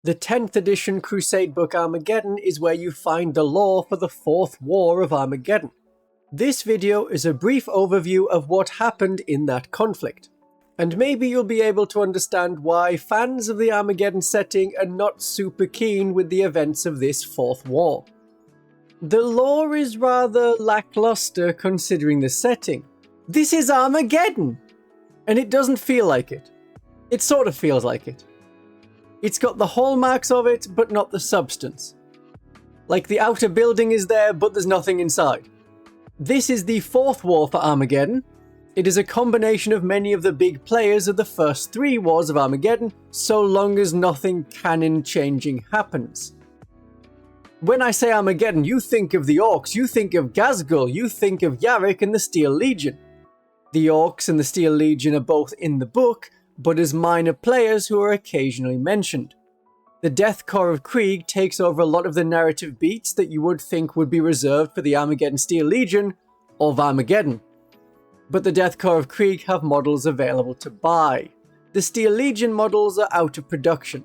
The 10th edition Crusade book Armageddon is where you find the lore for the Forth War of Armageddon. This video is a brief overview of what happened in that conflict, and maybe you'll be able to understand why fans of the Armageddon setting are not super keen with the events of this Forth War. The lore is rather lackluster considering the setting. This is Armageddon! And it doesn't feel like it. It sort of feels like it. It's got the hallmarks of it, but not the substance. Like the outer building is there, but there's nothing inside. This is the Forth War for Armageddon. It is a combination of many of the big players of the first 3 wars of Armageddon, so long as nothing canon-changing happens. When I say Armageddon, you think of the orks, you think of Ghazghkull, you think of Yarrick and the Steel Legion. The orks and the Steel Legion are both in the book, but as minor players who are occasionally mentioned. The Death Corps of Krieg takes over a lot of the narrative beats that you would think would be reserved for the Armageddon Steel Legion of Armageddon. But the Death Corps of Krieg have models available to buy. The Steel Legion models are out of production.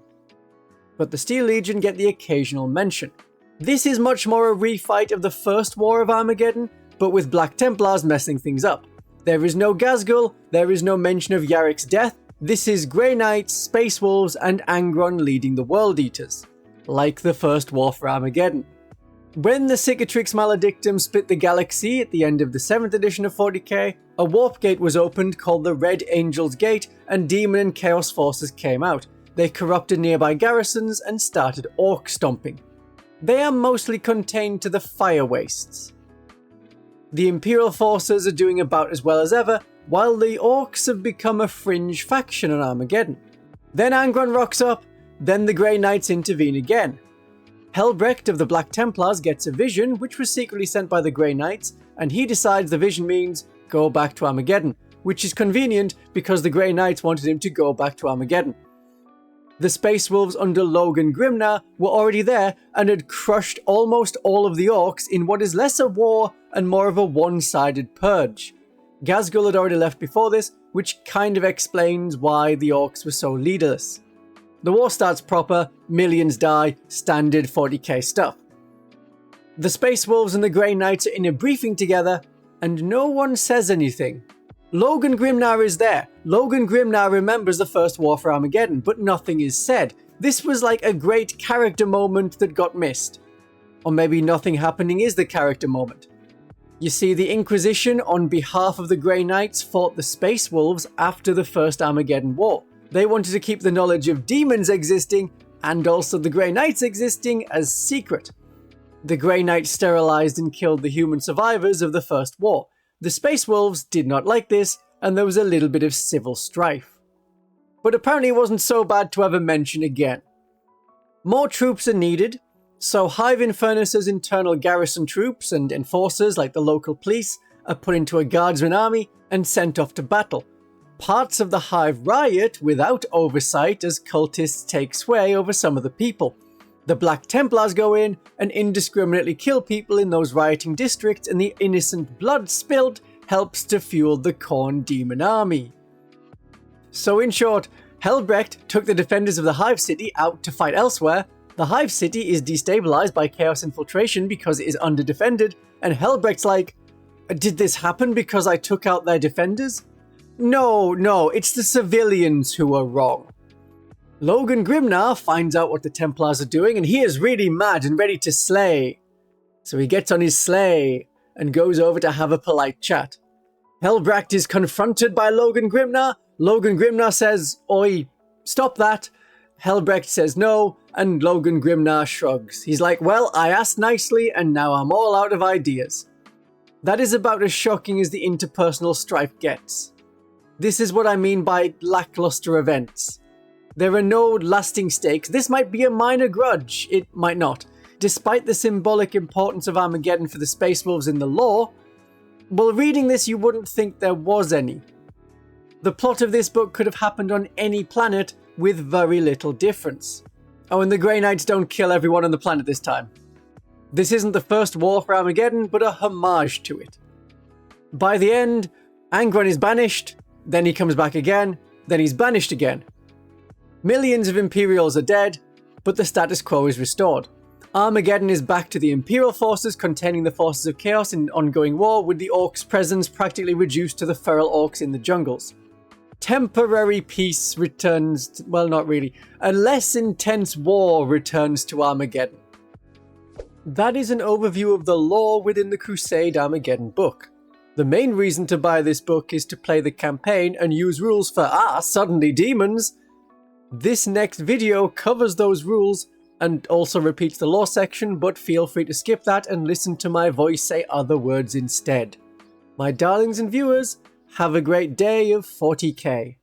But the Steel Legion get the occasional mention. This is much more a refight of the First War of Armageddon, but with Black Templars messing things up. There is no Ghazghkull, there is no mention of Yarrick's death. This is Grey Knights, Space Wolves, and Angron leading the World Eaters, like the First War for Armageddon. When the Cicatrix Maledictum split the galaxy at the end of the 7th edition of 40k, a warp gate was opened called the Red Angel's Gate, and Demon and Chaos forces came out. They corrupted nearby garrisons and started orc stomping. They are mostly contained to the Fire Wastes. The Imperial forces are doing about as well as ever, while the orcs have become a fringe faction on Armageddon. Then Angron rocks up, then the Grey Knights intervene again. Helbrecht of the Black Templars gets a vision, which was secretly sent by the Grey Knights, and he decides the vision means go back to Armageddon, which is convenient because the Grey Knights wanted him to go back to Armageddon. The Space Wolves under Logan Grimnar were already there and had crushed almost all of the orcs in what is less a war and more of a one-sided purge. Ghazghkull had already left before this, which kind of explains why the orcs were so leaderless. The war starts proper, millions die, standard 40k stuff. The Space Wolves and the Grey Knights are in a briefing together, and no one says anything. Logan Grimnar is there. Logan Grimnar remembers the First War for Armageddon, but nothing is said. This was like a great character moment that got missed. Or maybe nothing happening is the character moment. You see, the Inquisition on behalf of the Grey Knights fought the Space Wolves after the First Armageddon War. They wanted to keep the knowledge of demons existing, and also the Grey Knights existing, as secret. The Grey Knights sterilized and killed the human survivors of the First War. The Space Wolves did not like this, and there was a little bit of civil strife. But apparently it wasn't so bad to have a mention again. More troops are needed, so Hive Infernus's internal garrison troops and enforcers like the local police are put into a guardsman army and sent off to battle. Parts of the Hive riot without oversight as cultists take sway over some of the people. The Black Templars go in and indiscriminately kill people in those rioting districts, and the innocent blood spilled helps to fuel the Khorne demon army. So in short, Helbrecht took the defenders of the Hive City out to fight elsewhere. The Hive City is destabilized by Chaos Infiltration because it is underdefended, and Helbrecht's like, did this happen because I took out their defenders? No, it's the civilians who are wrong. Logan Grimnar finds out what the Templars are doing, and he is really mad and ready to slay. So he gets on his sleigh and goes over to have a polite chat. Helbrecht is confronted by Logan Grimnar. Logan Grimnar says, "Oi, stop that." Helbrecht says no, and Logan Grimnar shrugs. He's like, well, I asked nicely, and now I'm all out of ideas. That is about as shocking as the interpersonal strife gets. This is what I mean by lackluster events. There are no lasting stakes. This might be a minor grudge. It might not. Despite the symbolic importance of Armageddon for the Space Wolves in the lore, well, reading this you wouldn't think there was any. The plot of this book could have happened on any planet with very little difference. Oh, and the Grey Knights don't kill everyone on the planet this time. This isn't the first war for Armageddon, but a homage to it. By the end, Angron is banished, then he comes back again, then he's banished again. Millions of Imperials are dead, but the status quo is restored. Armageddon is back to the Imperial forces containing the forces of Chaos in ongoing war, with the orks' presence practically reduced to the feral orks in the jungles. Temporary peace returns, well, not really. A less intense war returns to Armageddon. That is an overview of the lore within the Crusade Armageddon book. The main reason to buy this book is to play the campaign and use rules for suddenly demons. This next video covers those rules and also repeats the lore section, but feel free to skip that and listen to my voice say other words instead. My darlings and viewers, have a great day of 40k.